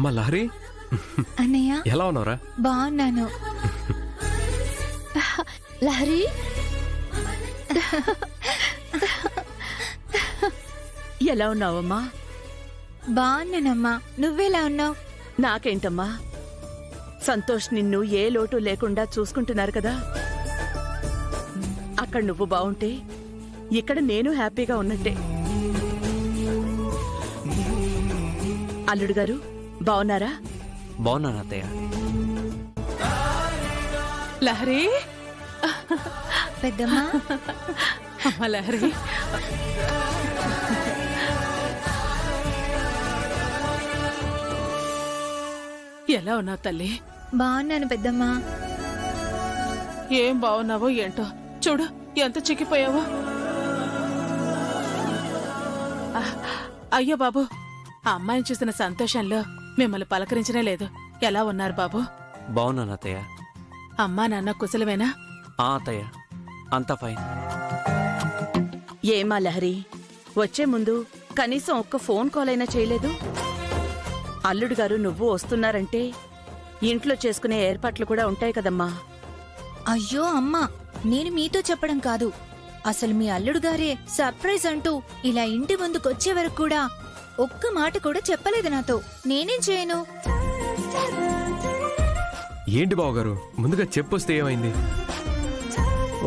అమ్మ లహరి, అన్నయ్య ఎలా ఉన్నావురా? బాగున్నాను. లహరి ఎలా ఉన్నావమ్మా? బాగున్నానమ్మా, నువ్వెలా ఉన్నావు? నాకేంటమ్మా, సంతోష్ నిన్ను ఏ లోటు లేకుండా చూసుకుంటున్నారు కదా. అక్కడ నువ్వు బావుంటే ఇక్కడ నేను హ్యాపీగా ఉన్నట్టే. అల్లుడు గారు బావున్నారా? బాగున్నాను అత్తయ్య. లహరి, పెద్దమ్మా. అమ్మ లహరి, ఎలా ఉన్నావు తల్లి? బాగున్నాను పెద్దమ్మా. ఏం బాగున్నావో ఏంటో, చూడు ఎంత చిక్కిపోయావో. అయ్యో బాబు, ఆ అమ్మాయిని చూసిన సంతోషంలో మిమ్మల్ని పలకరించనే లేదు. ఎలా ఉన్నారు బాబు? బాగున్నాను అత్తయ్య. అమ్మా నాన్న కుశలమేనా? అత్తయ్య అంతా ఫైన్. ఏమా లహరి, వచ్చే ముందు కనీసం ఒక్క ఫోన్ కాల్ అయినా చేయలేదు? అల్లుడు గారు నువ్వు వస్తున్నారంటే ఇంట్లో చేసుకునే ఏర్పాట్లు కూడా ఉంటాయి కదమ్మా. అయ్యో అమ్మా, నేను మీతో చెప్పడం కాదు, అసలు మీ అల్లుడు గారే సర్ప్రైజ్ అంటూ ఇలా ఇంటి ముందుకొచ్చే వరకు కూడా ఒక్క మాట కూడా చెప్పలేదు నాతో. నేనేం చేయను? ఏంటి బావగారు, ముందుగా చెప్పొస్తే ఏమైంది?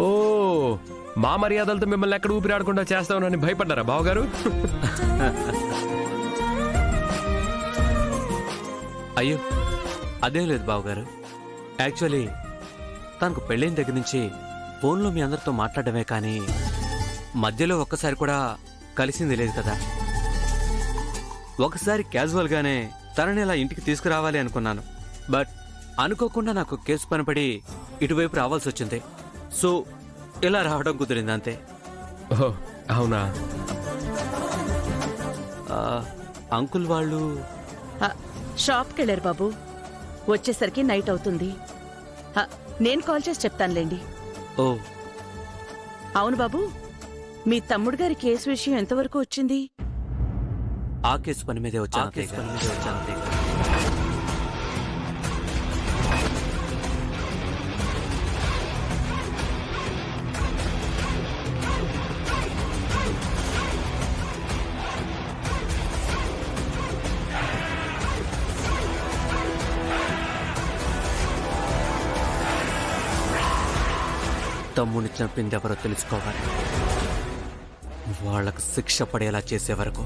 ఓ, మా మర్యాదలతో మిమ్మల్ని ఎక్కడ ఊపిరాడకుండా చేస్తామని భయపడ్డారా బావగారు? అయ్యో అదేం లేదు బావగారు. యాక్చువల్లీ తనకు పెళ్ళైన దగ్గర నుంచి ఫోన్లో మీ అందరితో మాట్లాడమే కానీ మధ్యలో ఒక్కసారి కూడా కలిసింది లేదు కదా. ఒకసారి క్యాజువల్గానే తనని ఇలా ఇంటికి తీసుకురావాలి అనుకున్నాను. బట్ అనుకోకుండా నాకు కేసు పనిపడి ఇటువైపు రావాల్సి వచ్చింది. సో ఇలా రావడం కుదిరింది అంతే. ఓహో అవునా? అంకుల్ వాళ్ళు షాప్కి వెళ్ళారు బాబు, వచ్చేసరికి నైట్ అవుతుంది. నేను కాల్ చేసి చెప్తానులేండి. ఓ అవును బాబు, మీ తమ్ముడు గారి కేసు విషయం ఎంతవరకు వచ్చింది? ఆ కేసు పని మీదే వచ్చాను. తమ్ముని చంపింది ఎవరో తెలుసుకోవాలి. వాళ్ళకు శిక్ష పడేలా చేసే వరకు